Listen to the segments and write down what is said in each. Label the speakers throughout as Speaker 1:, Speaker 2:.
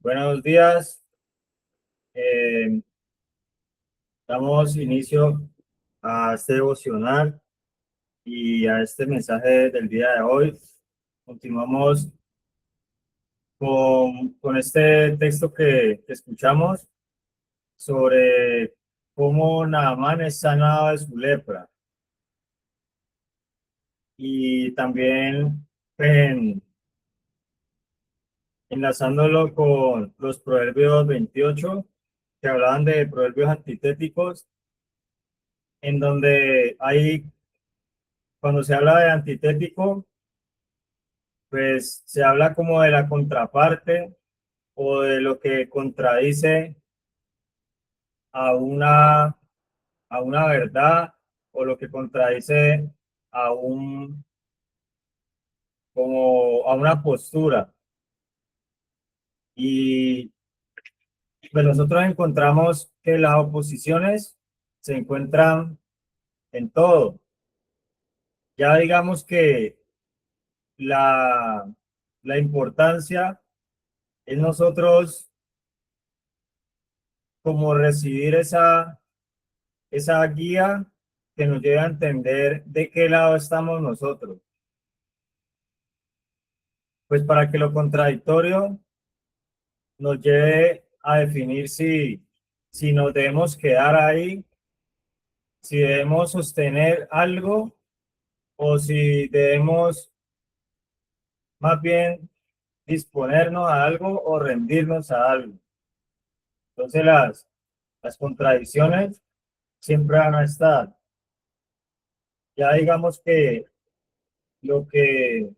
Speaker 1: Buenos días. Eh, Damos inicio a este devocional y a este mensaje del día de hoy. Continuamos con este texto que escuchamos sobre cómo Naamán es sanado de su lepra. Y también en- enlazándolo con los Proverbios 28, que hablaban de proverbios antitéticos, en donde hay, cuando se habla de antitético, pues se habla como de la contraparte o de lo que contradice a una, a una verdad, o lo que contradice a como a una postura. Y pues nosotros encontramos que las oposiciones se encuentran en todo. Ya digamos que la, la importancia es nosotros como recibir esa guía que nos lleve a entender de qué lado estamos nosotros. Pues para que lo contradictorio nos lleve a definir si nos debemos quedar ahí, si debemos sostener algo o si debemos más bien disponernos a algo o rendirnos a algo. Entonces las contradicciones siempre van a estar. Ya digamos que lo que,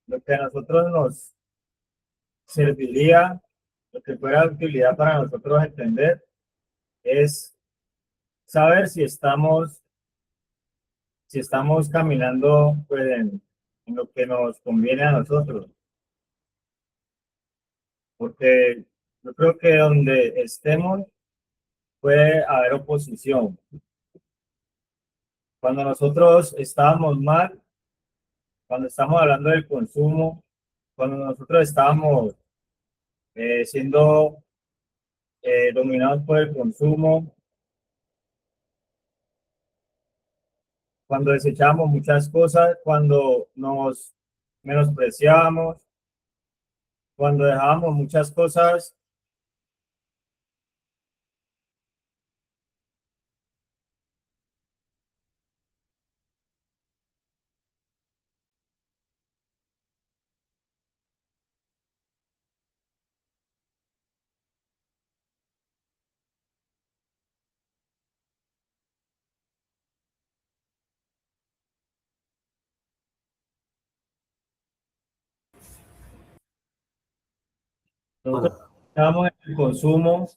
Speaker 1: lo que a nosotros nos serviría, lo que fuera de utilidad para nosotros entender, es saber si estamos caminando pues, en lo que nos conviene a nosotros. Porque yo creo que donde estemos puede haber oposición. Cuando nosotros estábamos mal, cuando estamos hablando del consumo, cuando nosotros estábamos siendo dominados por el consumo, cuando desechamos muchas cosas, cuando nos menospreciábamos, cuando dejábamos muchas cosas, nosotros estábamos en el consumo,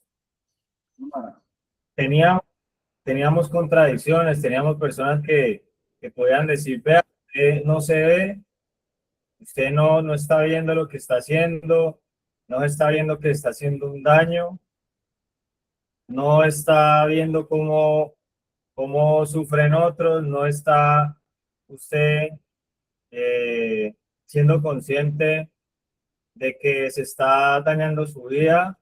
Speaker 1: teníamos, teníamos contradicciones, teníamos personas que podían decir, vea, usted no se ve, usted no está viendo lo que está haciendo, no está viendo que está haciendo un daño, no está viendo cómo sufren otros, no está usted eh, siendo consciente de que se está dañando su vida.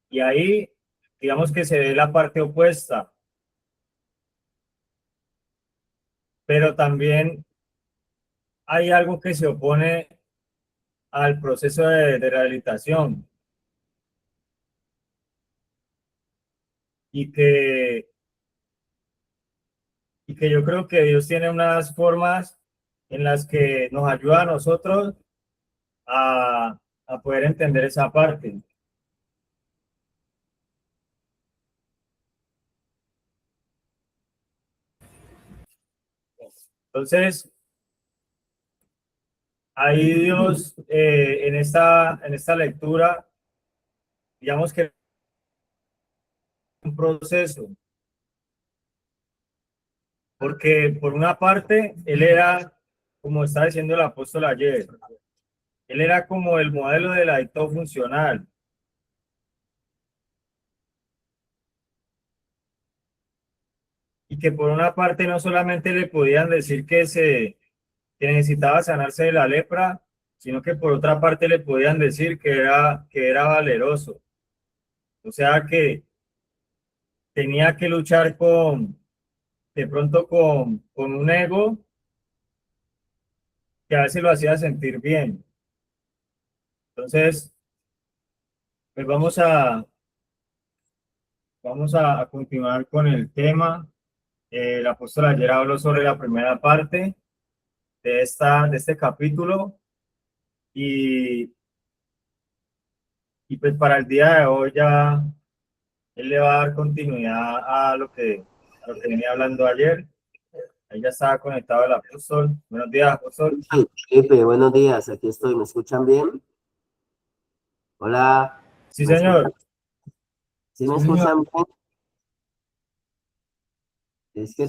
Speaker 1: Y ahí, digamos que se ve la parte opuesta, pero también hay algo que se opone al proceso de rehabilitación y que yo creo que Dios tiene unas formas en las que nos ayuda a nosotros a poder entender esa parte. Entonces, ahí Dios, en esta lectura, digamos que es un proceso, porque por una parte, Él era, como está diciendo el apóstol ayer, Él era como el modelo del adicto funcional, y que por una parte no solamente le podían decir que necesitaba sanarse de la lepra, sino que por otra parte le podían decir que era valeroso. O sea que tenía que luchar de pronto con un ego que a veces lo hacía sentir bien. Entonces, pues vamos a continuar con el tema. El apóstol ayer habló sobre la primera parte de este capítulo y, y pues para el día de hoy ya él le va a dar continuidad a lo que venía hablando ayer. Ahí ya estaba conectado el apóstol. Buenos días, apóstol.
Speaker 2: Felipe, buenos días, aquí estoy, ¿me escuchan bien? Hola,
Speaker 1: Sí,
Speaker 2: ¿me escuchan?
Speaker 1: señor.
Speaker 2: ¿Sí me escuchan bien? Es que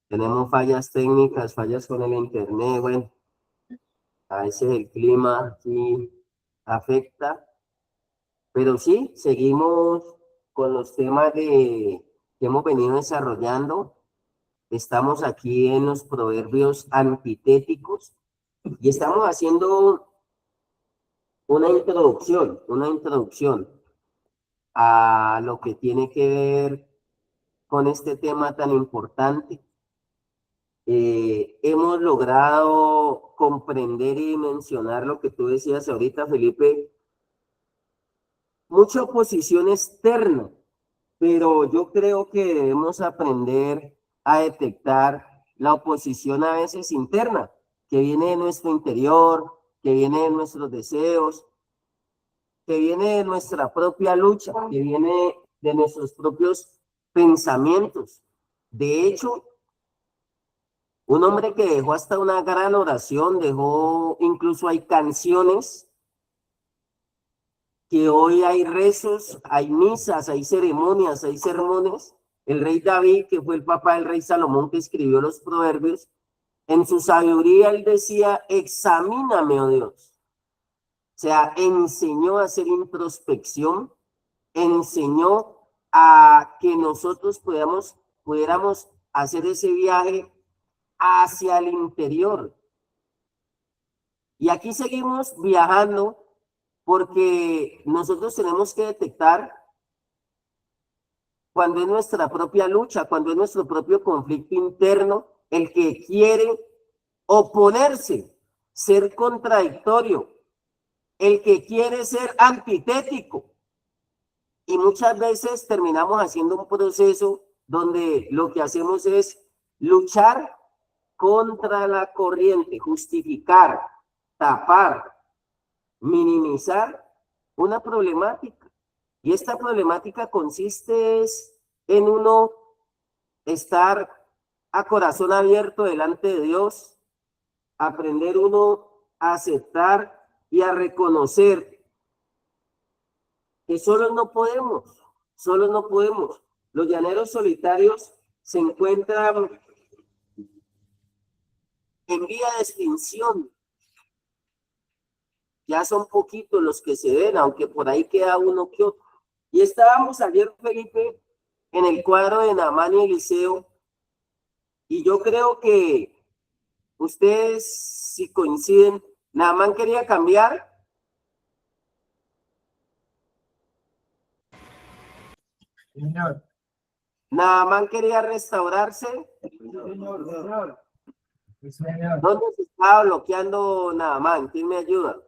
Speaker 2: tenemos fallas técnicas, fallas con el internet, bueno, a veces el clima aquí afecta, pero sí, seguimos con los temas que hemos venido desarrollando. Estamos aquí en los proverbios antitéticos y estamos haciendo una introducción a lo que tiene que ver con este tema tan importante. Hemos logrado comprender y mencionar lo que tú decías ahorita, Felipe, mucha oposición externa, pero yo creo que debemos aprender a detectar la oposición a veces interna, que viene de nuestro interior, que viene de nuestros deseos, que viene de nuestra propia lucha, que viene de nuestros propios pensamientos. De hecho, un hombre que dejó hasta una gran oración, dejó, incluso hay canciones, que hoy hay rezos, hay misas, hay ceremonias, hay sermones. El rey David, que fue el papá del rey Salomón, que escribió los proverbios, en su sabiduría él decía, examíname, oh Dios. O sea, enseñó a hacer introspección, enseñó a que nosotros pudiéramos hacer ese viaje hacia el interior. Y aquí seguimos viajando porque nosotros tenemos que detectar cuando es nuestra propia lucha, cuando es nuestro propio conflicto interno, el que quiere oponerse, ser contradictorio, el que quiere ser antitético. Y muchas veces terminamos haciendo un proceso donde lo que hacemos es luchar contra la corriente, justificar, tapar, minimizar una problemática. Y esta problemática consiste en uno estar a corazón abierto delante de Dios, aprender uno a aceptar y a reconocer que solos no podemos. Los llaneros solitarios se encuentran en vía de extinción. Ya son poquitos los que se ven, aunque por ahí queda uno que otro. Y estábamos ayer, Felipe, en el cuadro de Naamán y Eliseo, y yo creo que ustedes, si coinciden, Naamán quería cambiar.
Speaker 1: Señor.
Speaker 2: Naamán quería restaurarse.
Speaker 1: Señor, señor. Señor.
Speaker 2: ¿Dónde se estaba bloqueando Naamán? ¿Quién me ayuda?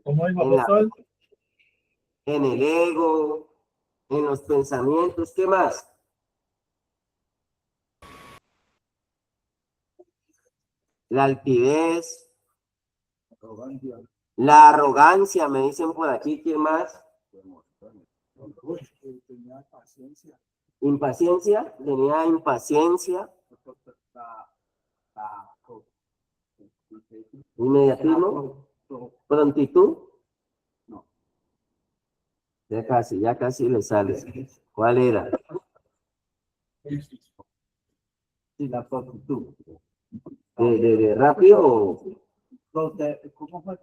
Speaker 1: ¿Cómo dijo,
Speaker 2: En,
Speaker 1: apóstol?
Speaker 2: en el ego, en los pensamientos, ¿qué más? La altivez, la arrogancia, me dicen por aquí, ¿quién más? Impaciencia, tenía impaciencia. Inmediatismo, prontitud. Ya casi le sale. ¿Cuál era? La prontitud. De rápido. ¿Cómo fue?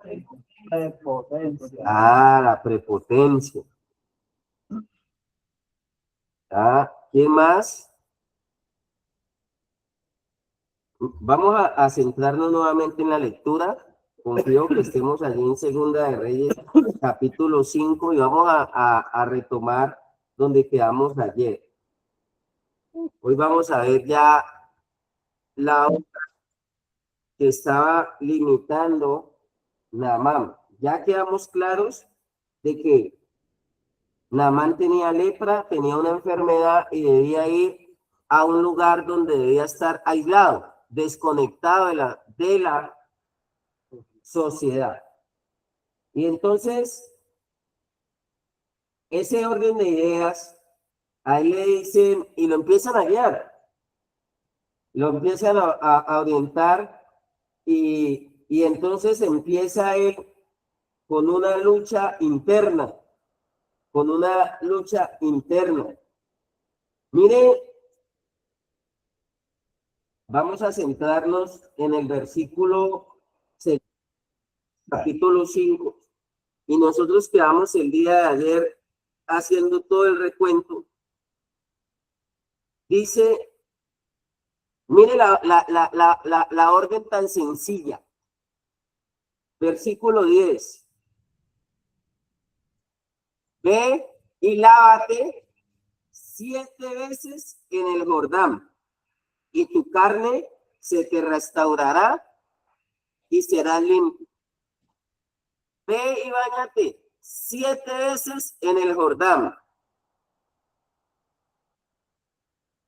Speaker 2: Prepotencia. Ah, la prepotencia. Ah, ¿quién más? Vamos a centrarnos nuevamente en la lectura. Confío que estemos allí en Segunda de Reyes, capítulo 5, y vamos a retomar donde quedamos ayer. Hoy vamos a ver ya la otra que estaba limitando Naamán. Ya quedamos claros de que Naamán tenía lepra, tenía una enfermedad y debía ir a un lugar donde debía estar aislado, desconectado de la sociedad. Y entonces, ese orden de ideas, a él le dicen, y lo empiezan a guiar, lo empiezan a orientar, y entonces empieza él con una lucha interna, con una lucha interna. Mire, vamos a centrarnos en el versículo 6, capítulo 5, y nosotros quedamos el día de ayer haciendo todo el recuento. Dice, mire la orden tan sencilla. Versículo 10. Ve y lávate 7 veces en el Jordán, y tu carne se te restaurará y será limpia. Ve y báñate 7 veces en el Jordán.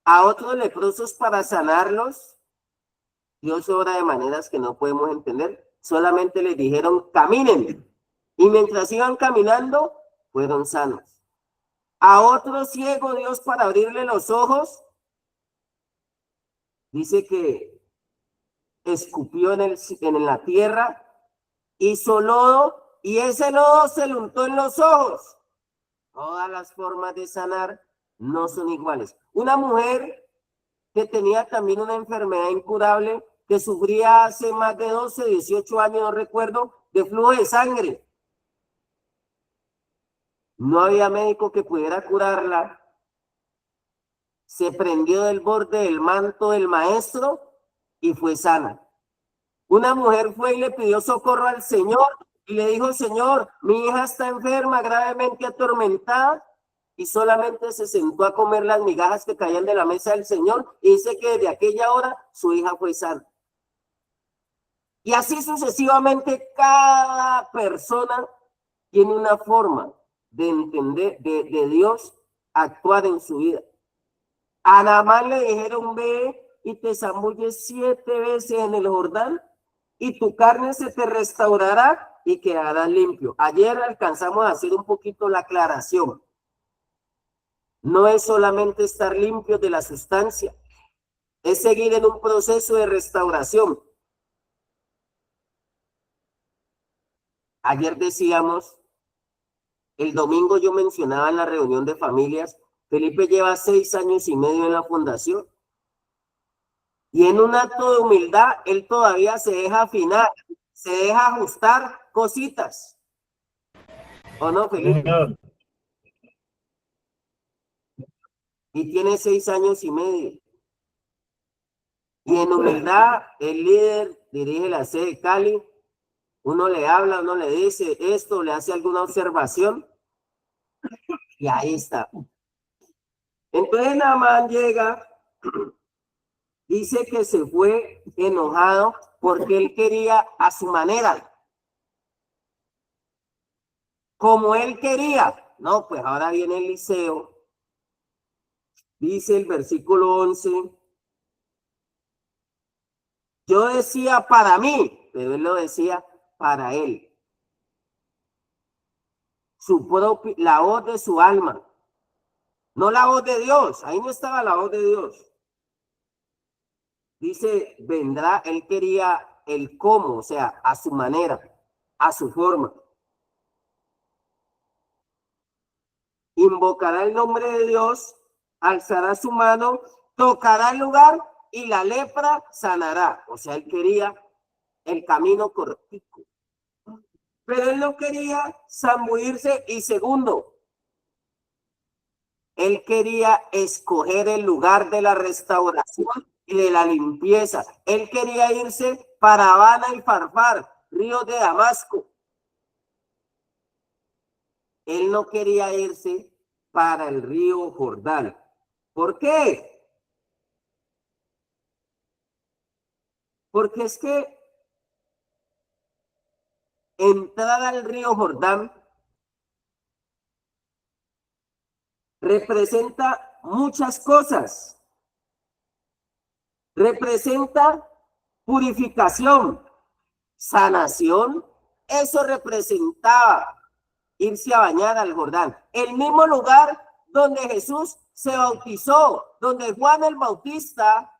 Speaker 2: A otros leprosos, para sanarlos, Dios obra de maneras que no podemos entender. Solamente les dijeron, caminen. Y mientras iban caminando, fueron sanos. A otro ciego, Dios, para abrirle los ojos, dice que escupió en la tierra, hizo lodo, y ese lodo se le untó en los ojos. Todas las formas de sanar no son iguales. Una mujer que tenía también una enfermedad incurable, que sufría hace más de 12, 18 años, no recuerdo, de flujo de sangre. No había médico que pudiera curarla. Se prendió del borde del manto del maestro y fue sana. Una mujer fue y le pidió socorro al Señor y le dijo, Señor, mi hija está enferma, gravemente atormentada, y solamente se sentó a comer las migajas que caían de la mesa del Señor, y dice que desde aquella hora su hija fue sana. Y así sucesivamente, cada persona tiene una forma de entender, de Dios actuar en su vida. A Naamán le dijeron, ve y te zambulles 7 veces en el Jordán, y tu carne se te restaurará y quedará limpio. Ayer alcanzamos a hacer un poquito la aclaración. No es solamente estar limpio de la sustancia, es seguir en un proceso de restauración. Ayer decíamos, el domingo yo mencionaba en la reunión de familias, Felipe lleva 6 años y medio en la fundación. Y en un acto de humildad, él todavía se deja afinar, se deja ajustar cositas. ¿O no, Felipe?
Speaker 1: Señor.
Speaker 2: Y tiene 6 años y medio. Y en humildad, el líder dirige la sede de Cali. Uno le habla, uno le dice esto, le hace alguna observación. Y ahí está. Entonces Naamán llega, dice que se fue enojado porque él quería a su manera. Como él quería. No, pues ahora viene Eliseo. Dice el versículo 11. Yo decía para mí, pero él lo decía para él. La voz de su alma. No la voz de Dios. Ahí no estaba la voz de Dios. Dice, vendrá, él quería el cómo, o sea, a su manera, a su forma. Invocará el nombre de Dios, alzará su mano, tocará el lugar y la lepra sanará. O sea, él quería el camino cortico. Pero él no quería zambullirse. Y segundo, él quería escoger el lugar de la restauración y de la limpieza. Él quería irse para Habana y Farfar, ríos de Damasco. Él no quería irse para el río Jordán. ¿Por qué? Porque es que entrar al río Jordán representa muchas cosas. Representa purificación, sanación. Eso representaba irse a bañar al Jordán. El mismo lugar donde Jesús se bautizó, donde Juan el Bautista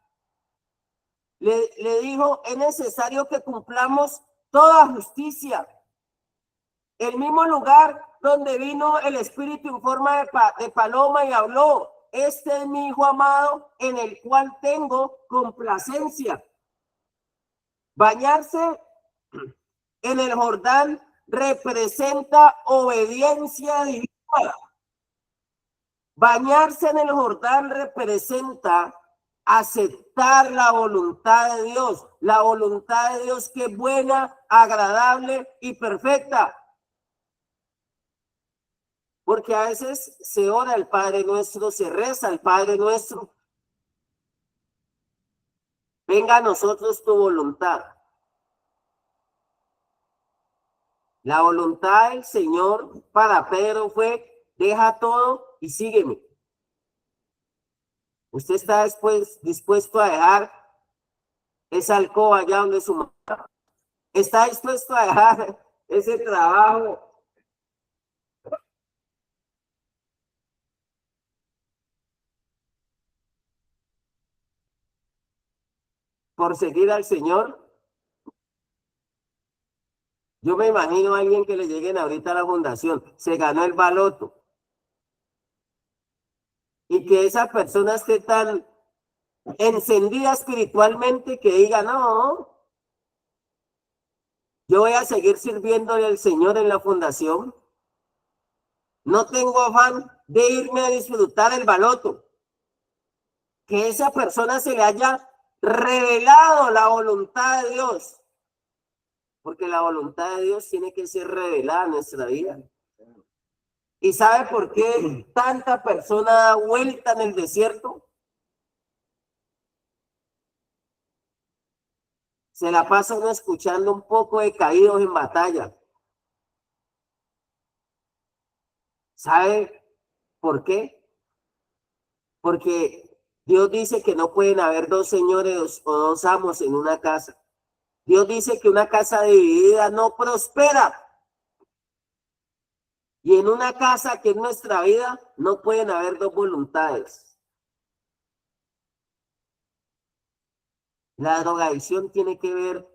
Speaker 2: le dijo, es necesario que cumplamos toda justicia. El mismo lugar donde vino el Espíritu en forma de paloma y habló, este es mi Hijo amado en el cual tengo complacencia. Bañarse en el Jordán representa obediencia divina. Bañarse en el Jordán representa aceptar la voluntad de Dios, la voluntad de Dios que es buena, agradable y perfecta. Porque a veces se ora el Padre Nuestro, se reza el Padre Nuestro. Venga a nosotros tu voluntad. La voluntad del Señor para Pedro fue, deja todo y sígueme. Usted está dispuesto a dejar esa alcoba allá donde su mamá. Está dispuesto a dejar ese trabajo. Por seguir al Señor. Yo me imagino a alguien que le lleguen ahorita a la fundación, se ganó el baloto. Y que esa persona esté tan encendida espiritualmente que diga, no, yo voy a seguir sirviéndole al Señor en la fundación. No tengo afán de irme a disfrutar el baloto. Que esa persona se le haya revelado la voluntad de Dios. Porque la voluntad de Dios tiene que ser revelada en nuestra vida. ¿Y sabe por qué tanta persona da vuelta en el desierto? Se la pasa uno escuchando un poco de caídos en batalla. ¿Sabe por qué? Porque Dios dice que no pueden haber dos señores o dos amos en una casa. Dios dice que una casa dividida no prospera. Y en una casa que es nuestra vida no pueden haber dos voluntades. La drogadicción tiene que ver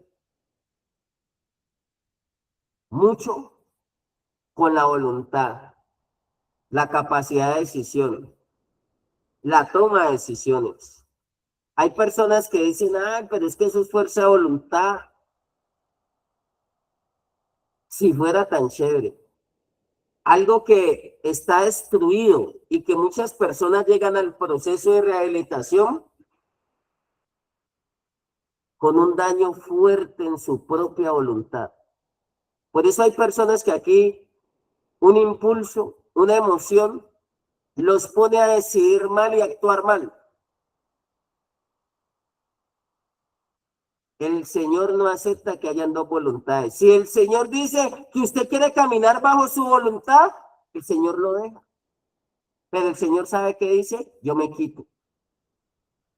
Speaker 2: mucho con la voluntad, la capacidad de decisión, la toma de decisiones. Hay personas que dicen, ah, pero es que eso es fuerza de voluntad. Si fuera tan chévere. Algo que está destruido y que muchas personas llegan al proceso de rehabilitación con un daño fuerte en su propia voluntad. Por eso hay personas que aquí un impulso, una emoción, los pone a decidir mal y actuar mal. El Señor no acepta que hayan dos voluntades. Si el Señor dice que usted quiere caminar bajo su voluntad, el Señor lo deja. Pero el Señor sabe qué dice, yo me quito.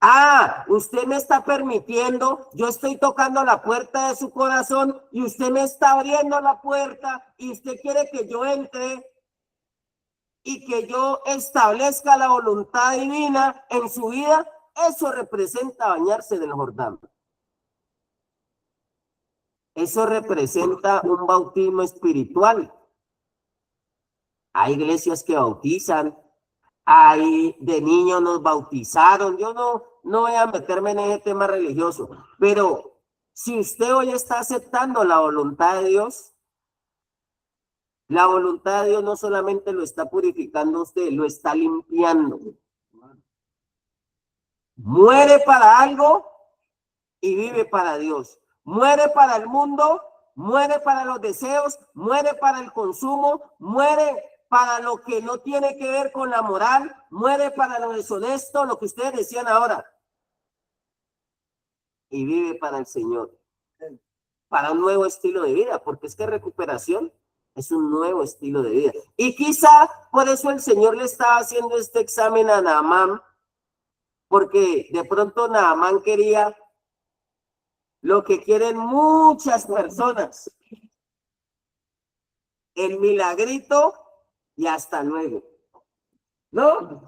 Speaker 2: Ah, usted me está permitiendo, yo estoy tocando la puerta de su corazón y usted me está abriendo la puerta y usted quiere que yo entre y que yo establezca la voluntad divina en su vida. Eso representa bañarse del Jordán. Eso representa un bautismo espiritual. Hay iglesias que bautizan, hay de niños nos bautizaron. Yo no voy a meterme en ese tema religioso, pero si usted hoy está aceptando la voluntad de Dios, la voluntad de Dios no solamente lo está purificando a usted, lo está limpiando. Muere para algo y vive para Dios. Muere para el mundo, muere para los deseos, muere para el consumo, muere para lo que no tiene que ver con la moral, muere para lo deshonesto, lo que ustedes decían ahora. Y vive para el Señor, para un nuevo estilo de vida, porque es que recuperación es un nuevo estilo de vida. Y quizá por eso el Señor le estaba haciendo este examen a Naamán, porque de pronto Naamán quería lo que quieren muchas personas, el milagrito y hasta luego, ¿no?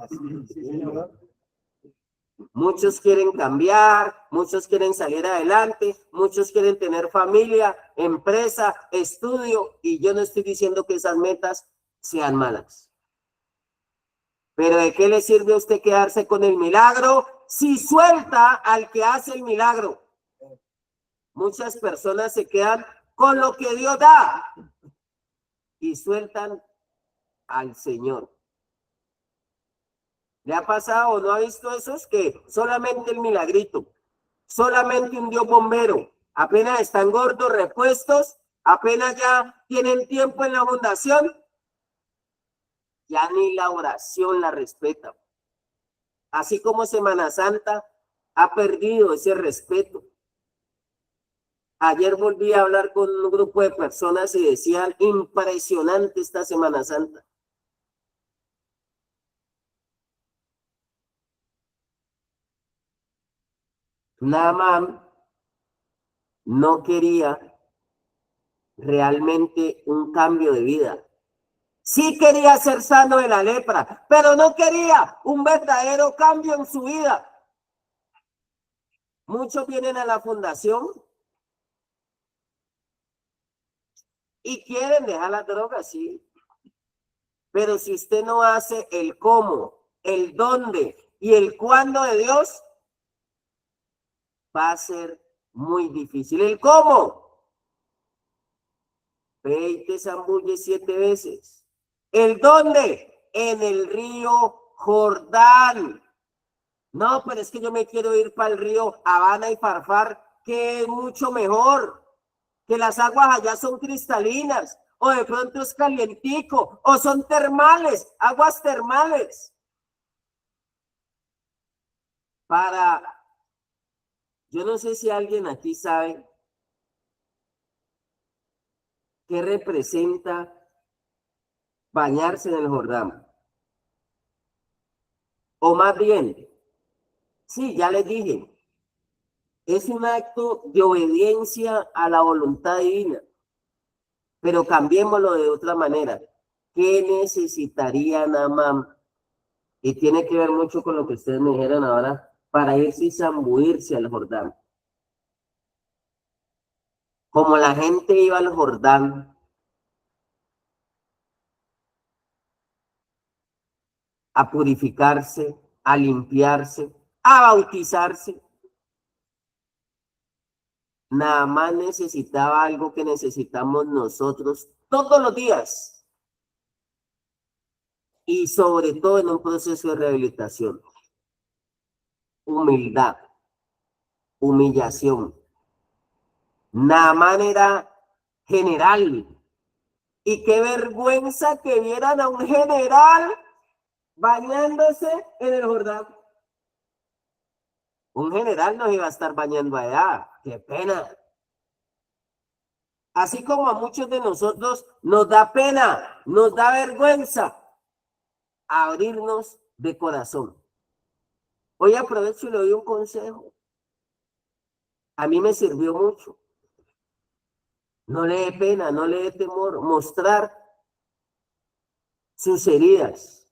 Speaker 2: Muchos quieren cambiar, muchos quieren salir adelante, muchos quieren tener familia, empresa, estudio, y yo no estoy diciendo que esas metas sean malas. Pero ¿de qué le sirve a usted quedarse con el milagro si suelta al que hace el milagro? Muchas personas se quedan con lo que Dios da y sueltan al Señor. ¿Le ha pasado o no ha visto esos que solamente el milagrito, solamente un Dios bombero, apenas están gordos, repuestos, apenas ya tienen tiempo en la fundación, ya ni la oración la respeta? Así como Semana Santa ha perdido ese respeto. Ayer volví a hablar con un grupo de personas y decían, impresionante esta Semana Santa. Naamán no quería realmente un cambio de vida. Sí quería ser sano de la lepra, pero no quería un verdadero cambio en su vida. Muchos vienen a la fundación y quieren dejar las drogas, sí. Pero si usted no hace el cómo, el dónde y el cuándo de Dios, va a ser muy difícil. ¿El cómo? Ve y te zambulle 7 veces. ¿El dónde? En el río Jordán. No, pero es que yo me quiero ir para el río Habana y Farfar, que es mucho mejor, que las aguas allá son cristalinas, o de pronto es calientico, o son termales, aguas termales. Yo no sé si alguien aquí sabe qué representa bañarse en el Jordán. O más bien, sí, ya les dije, es un acto de obediencia a la voluntad divina. Pero cambiémoslo de otra manera. ¿Qué necesitaría Naamán? Y tiene que ver mucho con lo que ustedes me dijeron ahora, para irse y zambuirse al Jordán. Como la gente iba al Jordán a purificarse, a limpiarse, a bautizarse, Naamán necesitaba algo que necesitamos nosotros todos los días y sobre todo en un proceso de rehabilitación. Humildad, humillación. Naamán era general y qué vergüenza que vieran a un general bañándose en el Jordán. Un general no iba a estar bañando allá, qué pena. Así como a muchos de nosotros nos da pena, nos da vergüenza abrirnos de corazón. Hoy aprovecho y le doy un consejo. A mí me sirvió mucho. No le dé pena, no le dé temor mostrar sus heridas,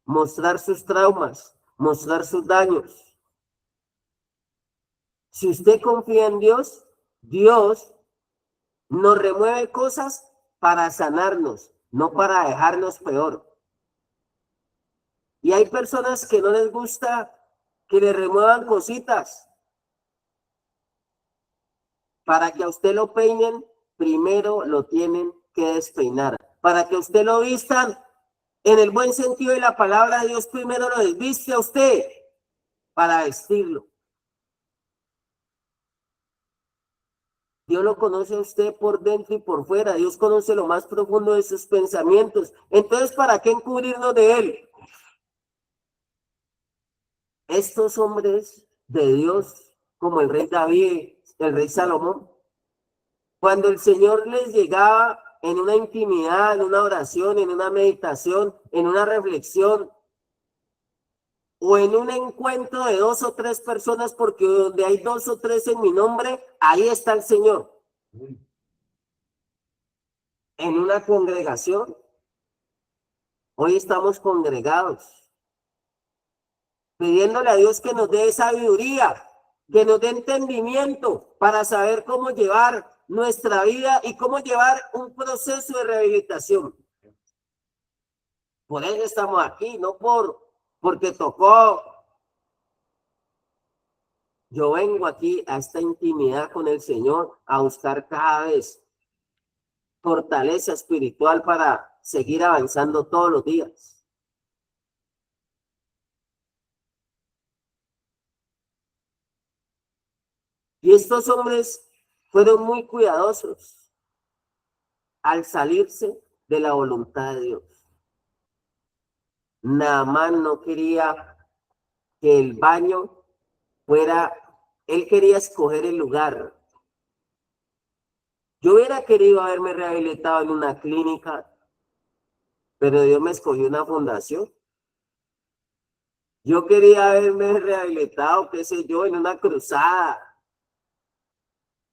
Speaker 2: mostrar sus traumas, mostrar sus daños. Si usted confía en Dios, Dios nos remueve cosas para sanarnos, no para dejarnos peor. Y hay personas que no les gusta que le remuevan cositas. Para que a usted lo peinen, primero lo tienen que despeinar. Para que usted lo vistan, en el buen sentido de la palabra de Dios, primero lo desviste a usted. para vestirlo. Dios lo conoce a usted por dentro y por fuera. Dios conoce lo más profundo de sus pensamientos. Entonces, ¿para qué encubrirnos de Él? Estos hombres de Dios, como el rey David, el rey Salomón, cuando el Señor les llegaba en una intimidad, en una oración, en una meditación, en una reflexión, o en un encuentro de 2 o 3 personas, porque donde hay 2 o 3 en mi nombre, ahí está el Señor. En una congregación, hoy estamos congregados, pidiéndole a Dios que nos dé sabiduría, que nos dé entendimiento para saber cómo llevar nuestra vida y cómo llevar un proceso de rehabilitación. Por eso estamos aquí, no porque tocó. Yo vengo aquí a esta intimidad con el Señor, a buscar cada vez fortaleza espiritual para seguir avanzando todos los días. Y estos hombres fueron muy cuidadosos al salirse de la voluntad de Dios. Naamán no quería que el baño fuera, él quería escoger el lugar. Yo hubiera querido haberme rehabilitado en una clínica, pero Dios me escogió una fundación. Yo quería haberme rehabilitado, qué sé yo, en una cruzada,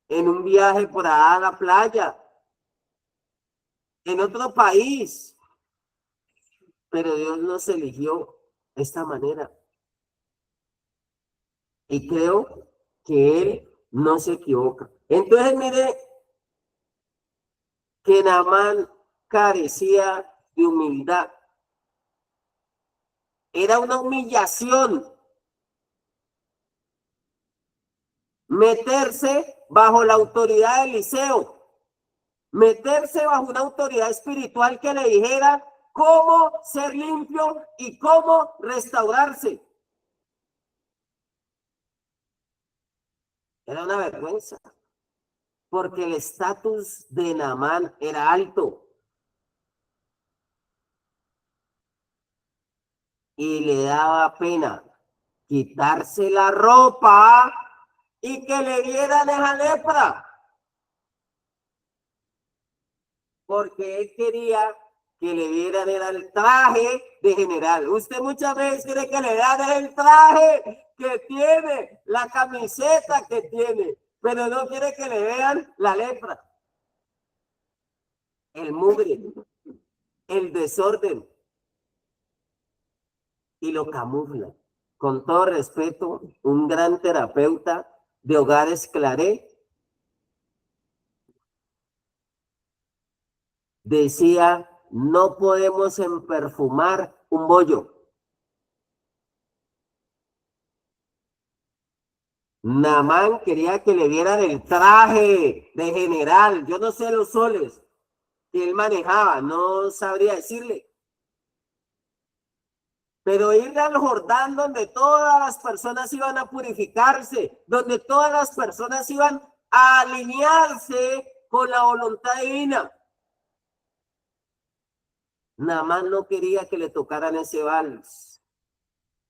Speaker 2: en un viaje por allá a la playa, en otro país, pero Dios nos eligió de esta manera. Y creo que Él no se equivoca. Entonces, mire que Naamán carecía de humildad. Era una humillación meterse bajo la autoridad de Eliseo, meterse bajo una autoridad espiritual que le dijera cómo ser limpio y cómo restaurarse. Era una vergüenza, porque el estatus de Naamán era alto. Y le daba pena quitarse la ropa y que le dieran esa lepra. Porque él quería que le dieran el traje de general. Usted muchas veces quiere que le den el traje que tiene, la camiseta que tiene, pero no quiere que le vean la lepra, el mugre, el desorden, y lo camufla. Con todo respeto, un gran terapeuta de hogares Claré decía, no podemos emperfumar un bollo. Naamán quería que le vieran el traje de general. Yo no sé los soles que él manejaba, no sabría decirle. Pero ir al Jordán donde todas las personas iban a purificarse, donde todas las personas iban a alinearse con la voluntad divina. Naamán no quería que le tocaran ese vals.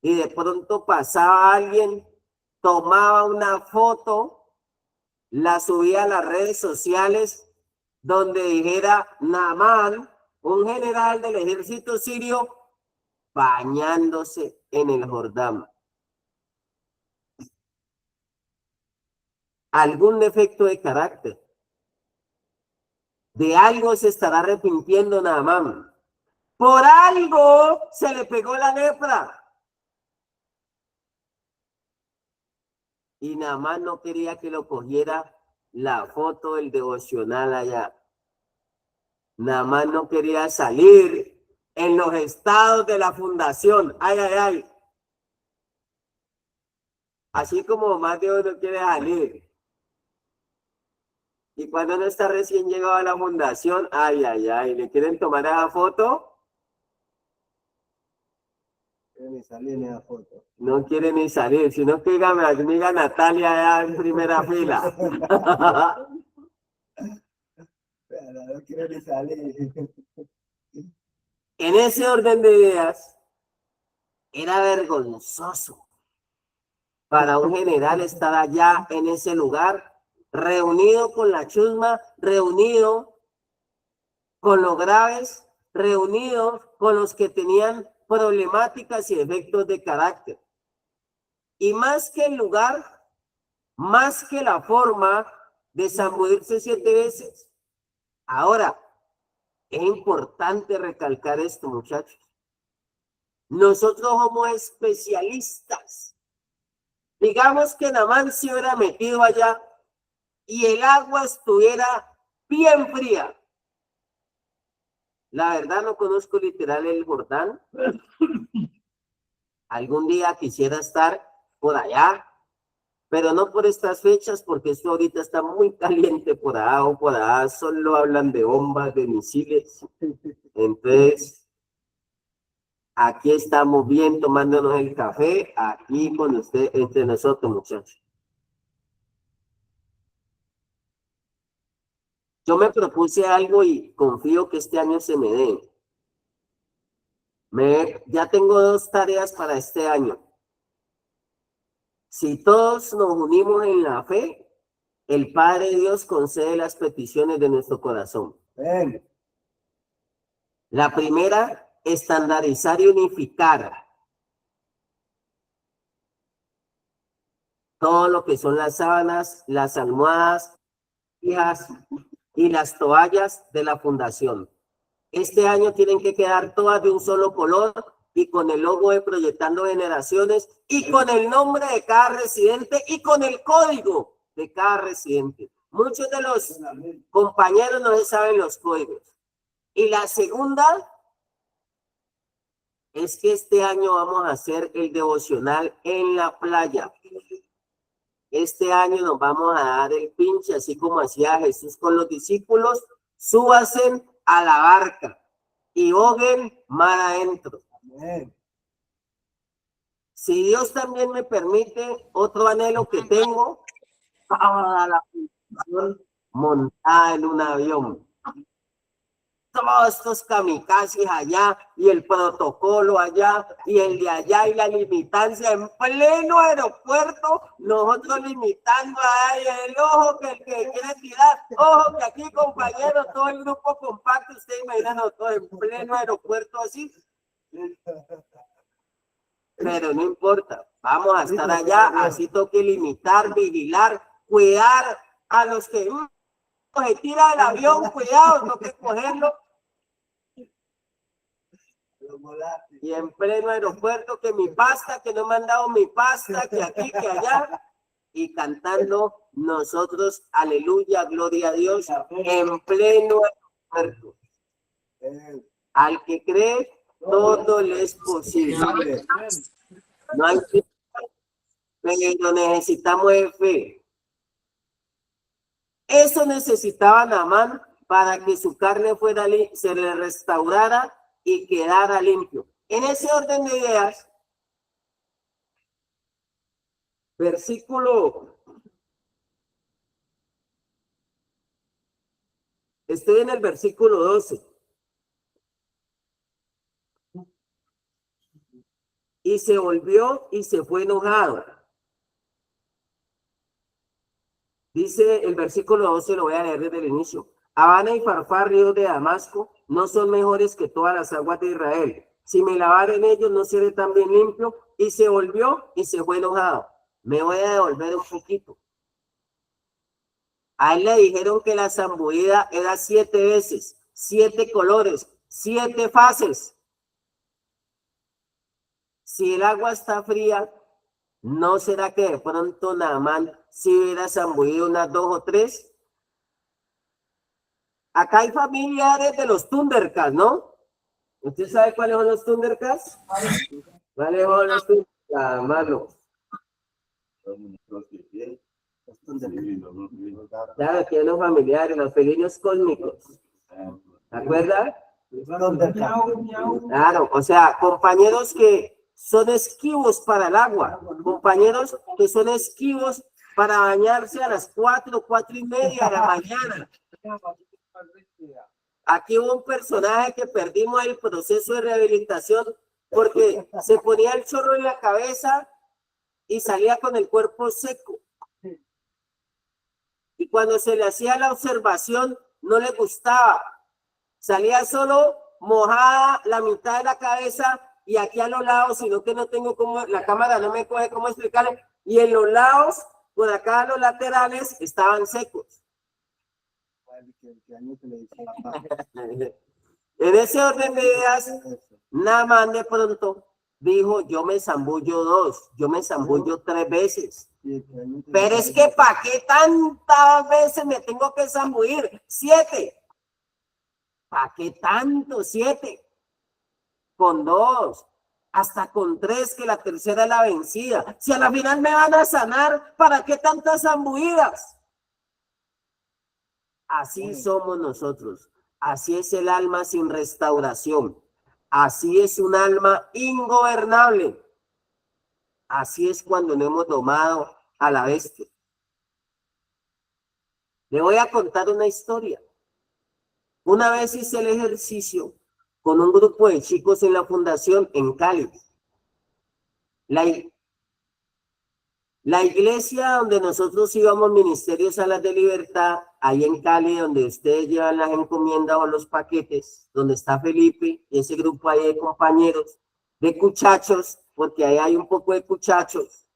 Speaker 2: Y de pronto pasaba alguien, tomaba una foto, la subía a las redes sociales donde dijera Naamán, un general del ejército sirio, bañándose en el Jordán. Algún defecto de carácter. De algo se estará arrepintiendo Naamán. Por algo se le pegó la lepra. Y Naamán no quería que lo cogiera la foto del devocional allá. Naamán no quería salir en los estados de la fundación. Ay, ay, ay. Así como más de uno quiere salir. Y cuando uno está recién llegado a la fundación, ay, ay, ay, ¿le quieren tomar esa foto?
Speaker 3: Ni salir ni a foto.
Speaker 2: No quiere ni salir, sino que diga mi amiga Natalia ya en primera fila.
Speaker 3: Pero no quiere ni salir.
Speaker 2: En ese orden de ideas, era vergonzoso para un general estar allá en ese lugar, reunido con la chusma, reunido con los graves, reunido con los que tenían problemáticas y defectos de carácter. Y más que el lugar, más que la forma de zambullirse 7 veces. Ahora, es importante recalcar esto, muchachos. Nosotros somos especialistas. Digamos que Naamán se hubiera metido allá y el agua estuviera bien fría. La verdad no conozco literal el Jordán. Algún día quisiera estar por allá, pero no por estas fechas, porque esto ahorita está muy caliente por allá o por allá. Solo hablan de bombas, de misiles. Entonces, aquí estamos bien tomándonos el café, aquí con usted, entre nosotros, muchachos. Yo me propuse algo y confío que este año se me dé. Ya tengo 2 tareas para este año. Si todos nos unimos en la fe, el Padre Dios concede las peticiones de nuestro corazón.
Speaker 3: Ven.
Speaker 2: La primera, estandarizar y unificar todo lo que son las sábanas, las almohadas, y las toallas de la fundación. Este año tienen que quedar todas de un solo color y con el logo de Proyectando Generaciones y con el nombre de cada residente y con el código de cada residente. Muchos de los compañeros no se saben los códigos. Y la segunda es que este año vamos a hacer el devocional en la playa. Este año nos vamos a dar el pinche, así como hacía Jesús con los discípulos. Súbanse a la barca y boguen mar adentro.
Speaker 3: Amén.
Speaker 2: Si Dios también me permite, otro anhelo que tengo, toda la fundación montada en un avión. Todos estos kamikazes allá y el protocolo allá y el de allá y la limitancia en pleno aeropuerto, nosotros limitando ahí el ojo que el que quiere tirar, ojo que aquí compañeros, todo el grupo compacto, ustedes imaginan todo en pleno aeropuerto así. Pero no importa, vamos a estar allá, así toque limitar, vigilar, cuidar a los que se tira el avión, cuidado, toque cogerlo. Y en pleno aeropuerto, que mi pasta, que no me han dado mi pasta, que aquí, que allá, y cantando nosotros, aleluya, gloria a Dios, en pleno aeropuerto. Al que cree, todo le es posible. No hay fe, pero necesitamos de fe. Eso necesitaba Naamán para que su carne fuera, se le restaurara y quedara limpio. En ese orden de ideas, estoy en el versículo 12. Y se volvió y se fue enojado. Dice el versículo 12, lo voy a leer desde el inicio. Habana y Farfar, ríos de Damasco, no son mejores que todas las aguas de Israel. Si me lavare en ellos, no seré tan bien limpio. Y se volvió y se fue enojado. Me voy a devolver un poquito. A él le dijeron que la zambullida era 7 veces, 7 colores, 7 fases. Si el agua está fría, ¿no será que de pronto Naamán si hubiera zambullido unas 2 o 3? Acá hay familiares de los Thundercats, ¿no? ¿Usted sabe cuáles son los Thundercats? ¿Cuáles son los Thundercats, Marlo? Claro, que los familiares, los felinos cósmicos. ¿Se acuerdan? Claro, o sea, compañeros que son esquivos para el agua. Compañeros que son esquivos para bañarse a las 4:30 de la mañana. Aquí hubo un personaje que perdimos el proceso de rehabilitación porque se ponía el chorro en la cabeza y salía con el cuerpo seco. Y cuando se le hacía la observación, no le gustaba. Salía solo mojada la mitad de la cabeza y aquí a los lados, sino que no tengo como, la cámara no me coge cómo explicarle. Y en los lados, por acá a los laterales, estaban secos. En ese orden de ideas, Naamán de pronto dijo, yo me zambullo 2, yo me zambullo 3 veces. Pero es que ¿para qué tantas veces me tengo que zambullir? 7. ¿Para qué tanto? 7. Con 2. Hasta con 3, que la tercera es la vencida. Si a la final me van a sanar, ¿para qué tantas zambullidas? Así somos nosotros. Así es el alma sin restauración. Así es un alma ingobernable. Así es cuando no hemos domado a la bestia. Le voy a contar una historia. Una vez hice el ejercicio con un grupo de chicos en la fundación en Cali. La iglesia donde nosotros íbamos, Ministerio Salas de Libertad, ahí en Cali, donde ustedes llevan las encomiendas o los paquetes, donde está Felipe y ese grupo ahí de compañeros, de cuchachos, porque ahí hay un poco de cuchachos.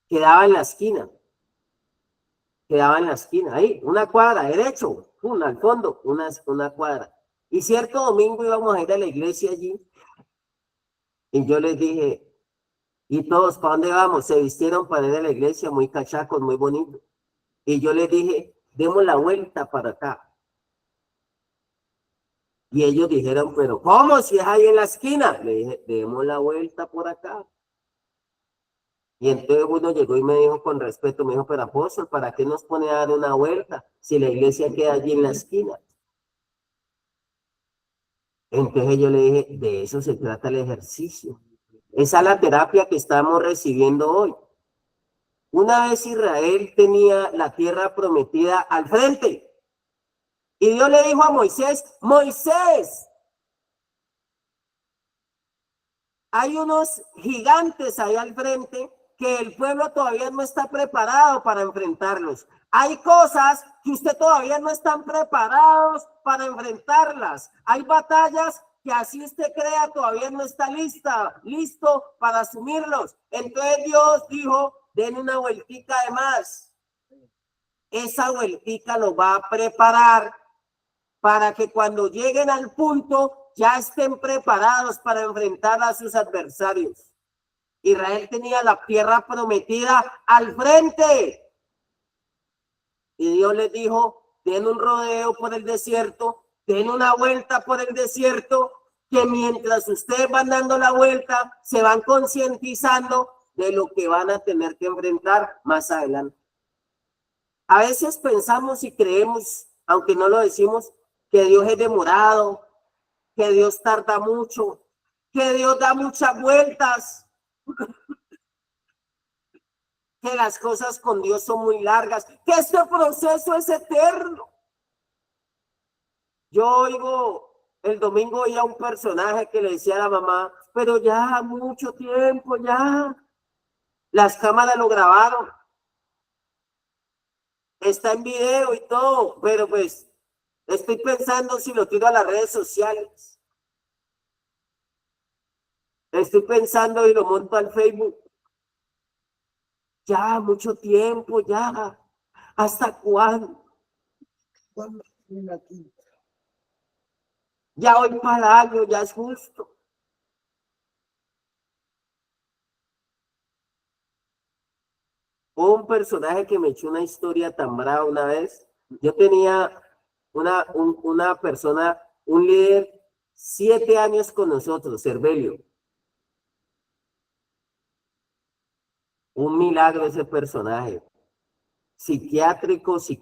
Speaker 2: Quedaba en la esquina. Quedaba en la esquina, ahí, una cuadra, derecho, al fondo, una cuadra. Y cierto domingo íbamos a ir a la iglesia allí. Y yo les dije, ¿y todos para dónde vamos? Se vistieron para ir a la iglesia, muy cachacos, muy bonitos. Y yo les dije, demos la vuelta para acá. Y ellos dijeron, pero ¿cómo? Si es ahí en la esquina. Le dije, demos la vuelta por acá. Y entonces uno llegó y me dijo con respeto, me dijo, pero apóstol, ¿para qué nos pone a dar una vuelta si la iglesia queda allí en la esquina? Entonces yo le dije, de eso se trata el ejercicio. Esa es la terapia que estamos recibiendo hoy. Una vez Israel tenía la tierra prometida al frente. Y Dios le dijo a Moisés, Moisés, hay unos gigantes ahí al frente que el pueblo todavía no está preparado para enfrentarlos. Hay cosas que usted todavía no están preparados para enfrentarlas. Hay batallas que así usted crea todavía no está listo para asumirlos. Entonces Dios dijo, den una vueltica de más. Esa vueltica lo va a preparar para que cuando lleguen al punto ya estén preparados para enfrentar a sus adversarios. Israel tenía la tierra prometida al frente. Y Dios les dijo, den un rodeo por el desierto, den una vuelta por el desierto, que mientras ustedes van dando la vuelta, se van concientizando de lo que van a tener que enfrentar más adelante. A veces pensamos y creemos, aunque no lo decimos, que Dios es demorado, que Dios tarda mucho, que Dios da muchas vueltas, que las cosas con Dios son muy largas, que este proceso es eterno. Yo oigo, el domingo oía un personaje que le decía a la mamá, pero ya mucho tiempo, ya. Las cámaras lo grabaron. Está en video y todo, pero pues estoy pensando si lo tiro a las redes sociales. Estoy pensando y lo monto al Facebook. Ya, mucho tiempo, ya. ¿Hasta cuándo? Ya hoy para el año, ya es justo. Hubo un personaje que me echó una historia tan brava una vez. Yo tenía una persona, un líder, 7 años con nosotros, Servelio. Un milagro ese personaje. psiquiátrico, se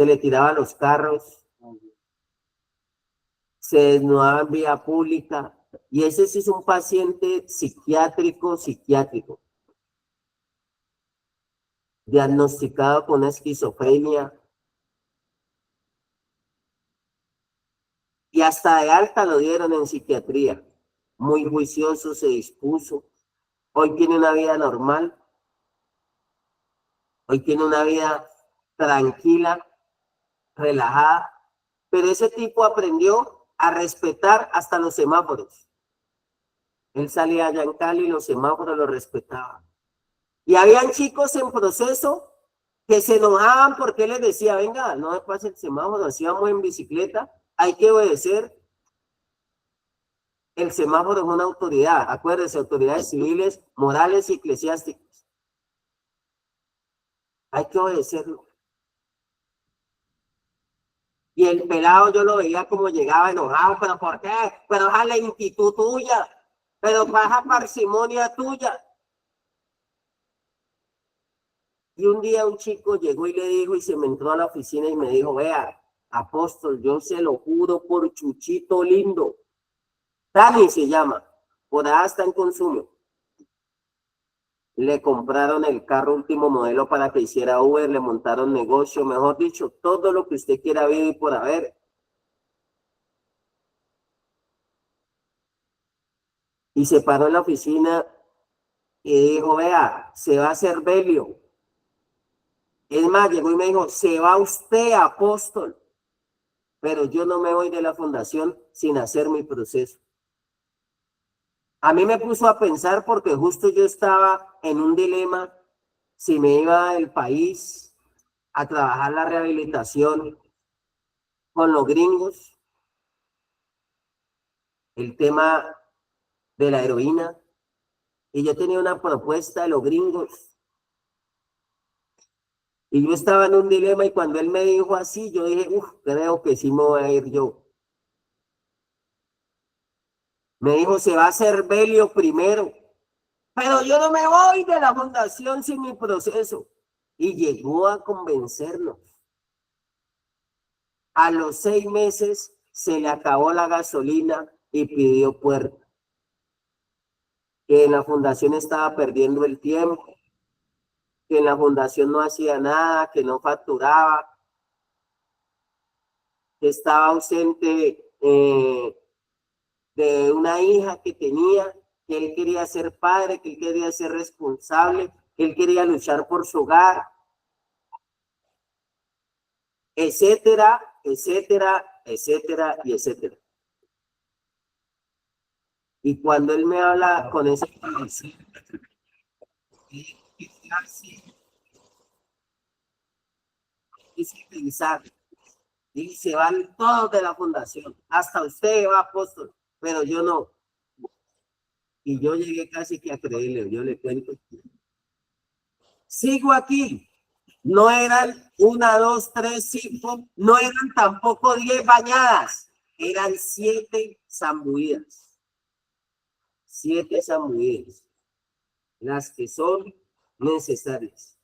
Speaker 2: le tiraban los carros, se desnudaba en vía pública, y ese sí es un paciente psiquiátrico, diagnosticado con esquizofrenia, y hasta de alta lo dieron en psiquiatría. Muy juicioso, se dispuso. Hoy tiene una vida normal. Hoy tiene una vida tranquila, relajada. Pero ese tipo aprendió a respetar hasta los semáforos. Él salía allá en Cali y los semáforos los respetaba. Y habían chicos en proceso que se enojaban porque él les decía, venga, no me pase el semáforo, así vamos en bicicleta, hay que obedecer. El semáforo es una autoridad, acuérdense, autoridades civiles, morales y eclesiásticas. Hay que obedecerlo. Y el pelado yo lo veía como llegaba enojado, pero ¿por qué? Pero esa lentitud tuya, pero baja parsimonia tuya. Y un día un chico llegó y le dijo, y se me entró a la oficina y me dijo, vea, apóstol, yo se lo juro por Chuchito lindo. Dani se llama, por allá está en consumo. Le compraron el carro último modelo para que hiciera Uber, le montaron negocio, mejor dicho, todo lo que usted quiera ver y por haber. Y se paró en la oficina y dijo, vea, se va a hacer Belio. Es más, llegó y me dijo, se va usted, apóstol, pero yo no me voy de la fundación sin hacer mi proceso. A mí me puso a pensar porque justo yo estaba en un dilema si me iba del país a trabajar la rehabilitación con los gringos, el tema de la heroína, y yo tenía una propuesta de los gringos. Y yo estaba en un dilema y cuando él me dijo así, yo dije, creo que sí me voy a ir yo. Me dijo, se va a hacer Belio primero, pero yo no me voy de la fundación sin mi proceso. Y llegó a convencernos. A los 6 meses se le acabó la gasolina y pidió puerta. Que en la fundación estaba perdiendo el tiempo, que en la fundación no hacía nada, que no facturaba, que estaba ausente de una hija que tenía, que él quería ser padre, que él quería ser responsable, que él quería luchar por su hogar, etcétera, etcétera, etcétera y etcétera. Y cuando él me habla con ese pensar, y se van todos de la fundación, hasta usted va, apóstol, pero yo no. Y yo llegué casi que a creerle, yo le cuento. Sigo aquí. No eran 1, 2, 3, 5, no eran tampoco 10 bañadas, eran 7 zambuidas. 7 zambuidas, las que son necesarias.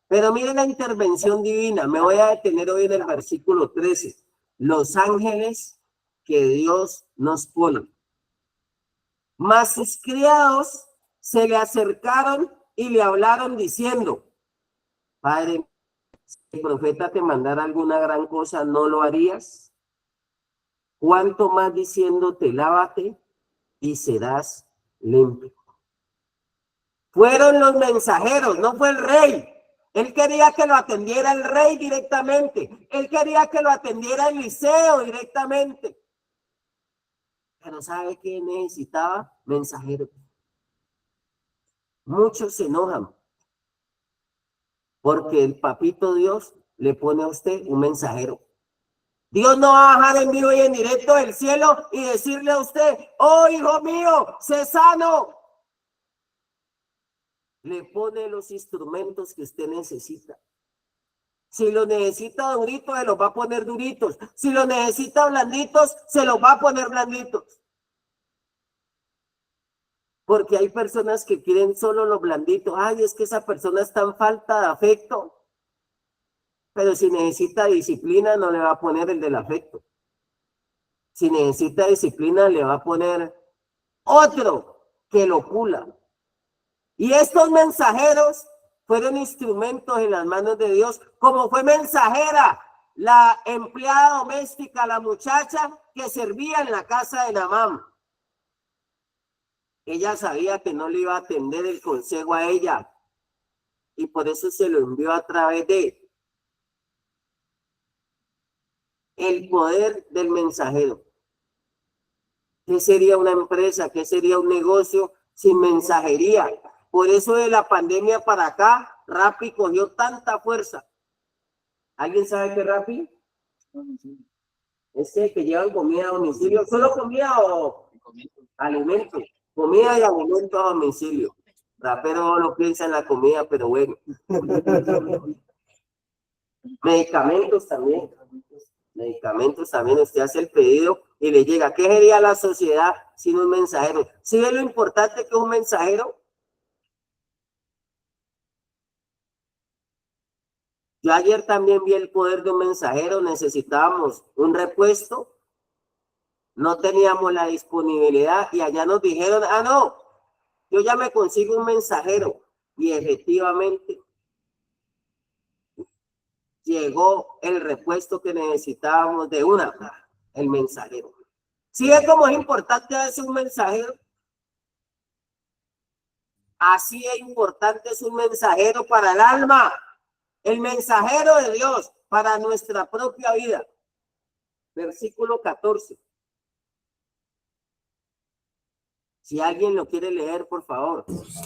Speaker 2: Pero miren la intervención divina, me voy a detener hoy en el versículo 13. Los ángeles que Dios nos pone. Mas sus criados se le acercaron y le hablaron diciendo, Padre, si el profeta te mandara alguna gran cosa, ¿no lo harías? ¿Cuánto más diciéndote, lávate y serás limpio? Fueron los mensajeros, no fue el rey. Él quería que lo atendiera el rey directamente. Él quería que lo atendiera Eliseo directamente. Pero ¿sabe qué necesitaba? Mensajeros. Muchos se enojan porque el papito Dios le pone a usted un mensajero. Dios no va a bajar en vivo y en directo del cielo y decirle a usted, oh hijo mío, sé sano. Le pone los instrumentos que usted necesita. Si lo necesita duritos, se los va a poner duritos. Si lo necesita blanditos, se los va a poner blanditos. Porque hay personas que quieren solo lo blandito. Ay, es que esa persona está en falta de afecto. Pero si necesita disciplina, no le va a poner el del afecto. Si necesita disciplina, le va a poner otro que lo pula. Y estos mensajeros fueron instrumentos en las manos de Dios, como fue mensajera la empleada doméstica, la muchacha que servía en la casa de Naamán. Ella sabía que no le iba a atender el consejo a ella y por eso se lo envió a través de el poder del mensajero. ¿Qué sería una empresa? ¿Qué sería un negocio sin mensajería? Por eso de la pandemia para acá, Rappi cogió tanta fuerza. ¿Alguien sabe qué Rappi? Ese que llevan comida a domicilio. ¿Solo comida o alimentos? Comida y alimentos a domicilio. Rapero no lo piensa en la comida, pero bueno. Medicamentos también. Medicamentos también. Usted hace el pedido y le llega. ¿Qué sería la sociedad sin un mensajero? ¿Sí ve lo importante que es un mensajero? Yo ayer también vi el poder de un mensajero. Necesitábamos un repuesto. No teníamos la disponibilidad y allá nos dijeron, ah, no, yo ya me consigo un mensajero. Y efectivamente llegó el repuesto que necesitábamos de el mensajero. ¿Sí ve cómo es importante a veces un mensajero? Así es importante es un mensajero para el alma, el mensajero de Dios para nuestra propia vida. Versículo 14. Si alguien lo quiere leer, por favor.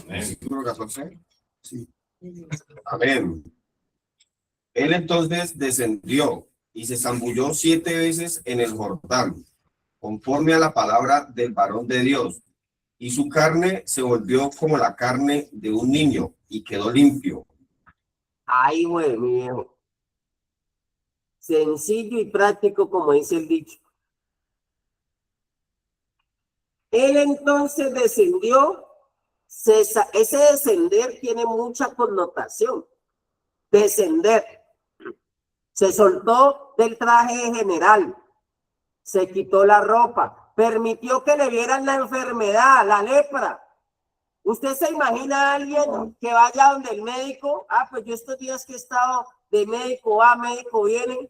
Speaker 4: Versículo 14. Sí. Amén. Él entonces descendió y se zambulló 7 veces en el Jordán, conforme a la palabra del varón de Dios, y su carne se volvió como la carne de un niño y quedó limpio.
Speaker 2: Ay, güey, mi viejo. Sencillo y práctico, como dice el dicho. Él entonces descendió. Ese descender tiene mucha connotación. Descender. Se soltó del traje general. Se quitó la ropa. Permitió que le vieran la enfermedad, la lepra. ¿Usted se imagina a alguien que vaya donde el médico? Ah, pues yo estos días que he estado de médico va, médico viene.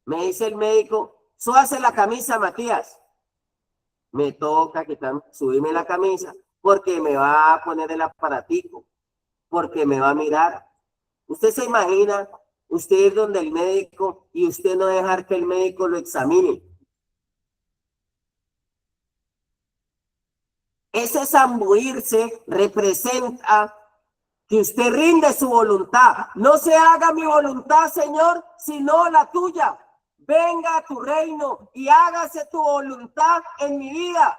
Speaker 2: Me dice el médico, súbase la camisa, Matías. Me toca subirme la camisa porque me va a poner el aparatico, porque me va a mirar. ¿Usted se imagina usted ir donde el médico y usted no dejar que el médico lo examine? Ese zambullirse representa que usted rinde su voluntad. No se haga mi voluntad, Señor, sino la tuya. Venga a tu reino y hágase tu voluntad en mi vida.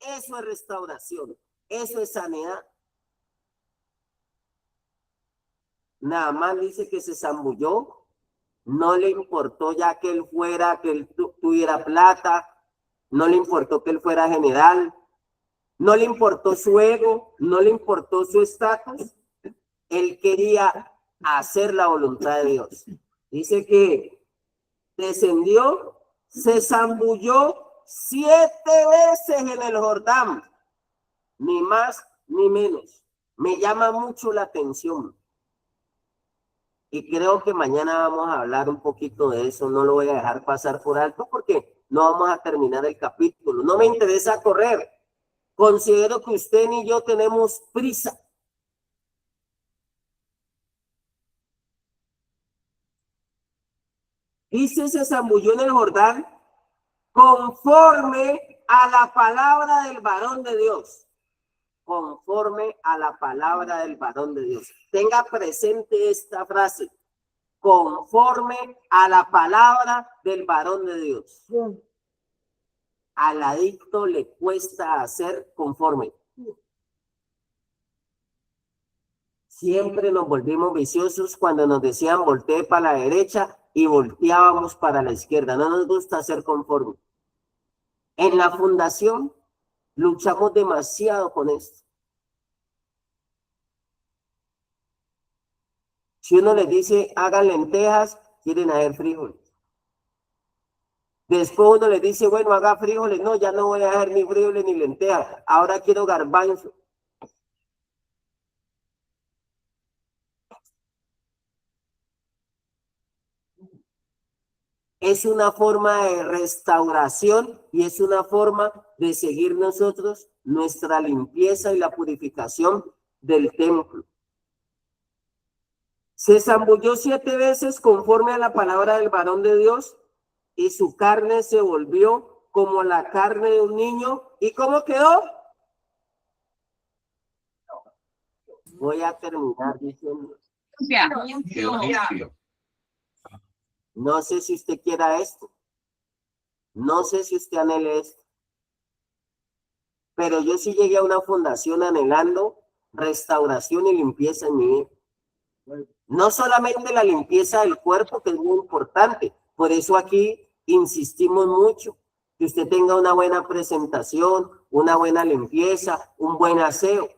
Speaker 2: Eso es restauración. Eso es sanidad. Naamán dice que se zambulló. No le importó ya que él tuviera plata. No le importó que él fuera general. No le importó su ego. No le importó su estatus. Él quería hacer la voluntad de Dios. Dice que descendió, se zambulló 7 veces en el Jordán, ni más ni menos. Me llama mucho la atención. Y creo que mañana vamos a hablar un poquito de eso. No lo voy a dejar pasar por alto porque no vamos a terminar el capítulo. No me interesa correr. Considero que usted ni yo tenemos prisa. Dice, se zambulló en el Jordán conforme a la palabra del varón de Dios. Conforme a la palabra del varón de Dios. Tenga presente esta frase. Conforme a la palabra del varón de Dios. Al adicto le cuesta hacer conforme. Siempre nos volvimos viciosos cuando nos decían voltee para la derecha y volteábamos para la izquierda. No nos gusta ser conforme. En la fundación Luchamos demasiado con esto. Si uno les dice, hagan lentejas, quieren hacer frijoles. Después uno les dice, bueno, haga frijoles. No, ya no voy a hacer ni frijoles ni lentejas. Ahora quiero garbanzo. Es una forma de restauración y es una forma de seguir nosotros nuestra limpieza y la purificación del templo. Se zambulló 7 veces conforme a la palabra del varón de Dios y su carne se volvió como la carne de un niño. ¿Y cómo quedó? Voy a terminar diciendo.
Speaker 4: Quedó limpio.
Speaker 2: No sé si usted quiera esto. No sé si usted anhele esto. Pero yo sí llegué a una fundación anhelando restauración y limpieza en mi vida. No solamente la limpieza del cuerpo, que es muy importante. Por eso aquí insistimos mucho. Que usted tenga una buena presentación, una buena limpieza, un buen aseo.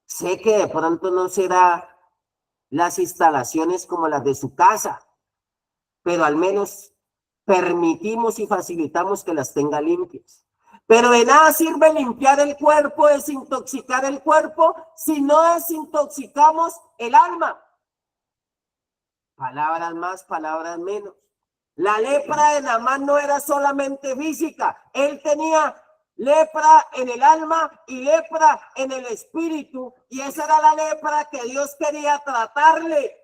Speaker 2: Sé que de pronto no será las instalaciones como las de su casa, pero al menos permitimos y facilitamos que las tenga limpias. Pero de nada sirve limpiar el cuerpo, desintoxicar el cuerpo, si no desintoxicamos el alma. Palabras más, palabras menos. La lepra de Naamán no era solamente física, él tenía lepra en el alma y lepra en el espíritu, y esa era la lepra que Dios quería tratarle.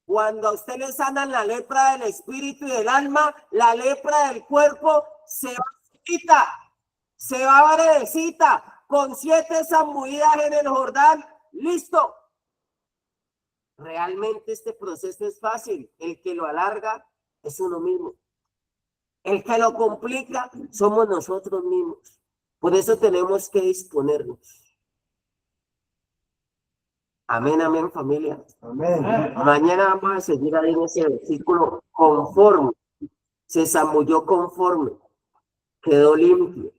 Speaker 2: Cuando a usted le sanan la lepra del espíritu y del alma, la lepra del cuerpo se va varedecita, con 7 zambuidas en el Jordán, listo. Realmente este proceso es fácil, el que lo alarga es uno mismo. El que lo complica somos nosotros mismos. Por eso tenemos que disponernos. Amén, amén, familia.
Speaker 3: Amén.
Speaker 2: Mañana vamos a seguir ahí en ese versículo conforme. Se zambulló conforme. Quedó limpio.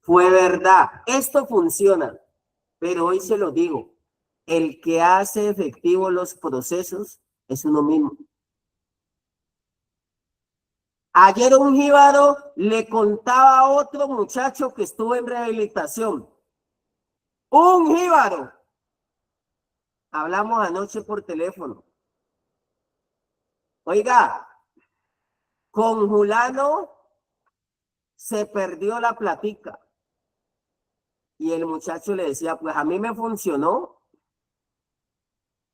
Speaker 2: Fue verdad. Esto funciona. Pero hoy se lo digo. El que hace efectivos los procesos es uno mismo. Ayer un jíbaro le contaba a otro muchacho que estuvo en rehabilitación. Un jíbaro. Hablamos anoche por teléfono. Oiga, con Julano se perdió la platica. Y el muchacho le decía, pues a mí me funcionó.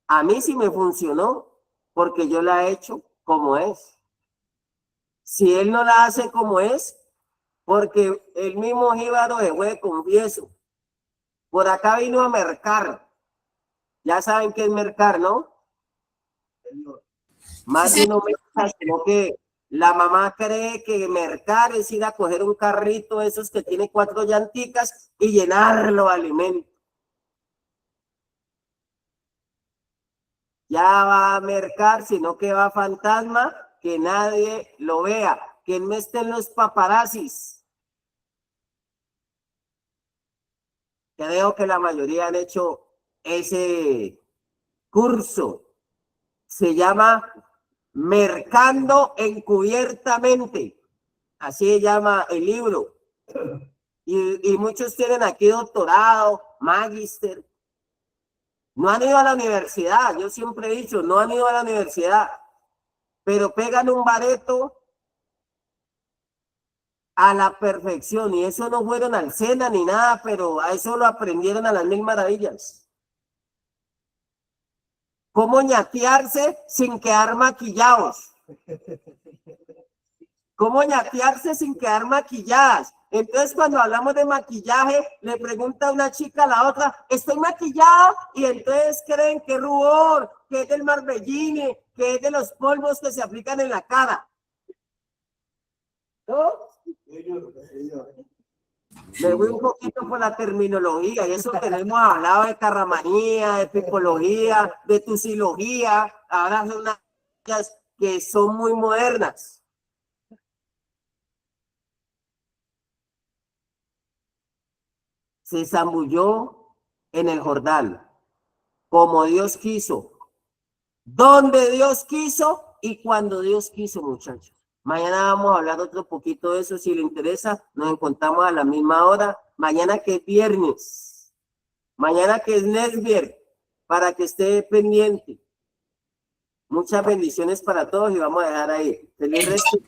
Speaker 2: A mí sí me funcionó, porque yo la he hecho como es. Si él no la hace como es, porque el mismo jíbaro de hue confieso. Por acá vino a mercar. Ya saben qué es mercar, ¿no? Más de no mercar, sino que la mamá cree que mercar es ir a coger un carrito, esos que tiene 4 llanticas, y llenarlo de alimento. Ya va a mercar, sino que va fantasma, que nadie lo vea, que no estén los paparazzis. Creo que la mayoría han hecho ese curso. Se llama Mercando Encubiertamente. Así se llama el libro. Y muchos tienen aquí doctorado, magíster. No han ido a la universidad, yo siempre he dicho, no han ido a la universidad, pero pegan un bareto a la perfección, y eso no fueron al SENA ni nada, pero a eso lo aprendieron a las 1000 maravillas. ¿Cómo ñatearse sin quedar maquillados? ¿Cómo ñatearse sin quedar maquilladas? Entonces, cuando hablamos de maquillaje, le pregunta una chica a la otra, ¿estoy maquillada? Y entonces creen que es rubor, que es del Marbellini, que es de los polvos que se aplican en la cara. ¿No? Me voy un poquito por la terminología, y eso que hemos hablado de carramanía, de psicología, de tusilogía, ahora son unas que son muy modernas. se zambulló en el Jordán, como Dios quiso, donde Dios quiso y cuando Dios quiso, muchachos. Mañana vamos a hablar otro poquito de eso, si le interesa, nos encontramos a la misma hora, mañana que es viernes, mañana que es Nesbier, para que esté pendiente. Muchas bendiciones para todos y vamos a dejar ahí. Feliz resto.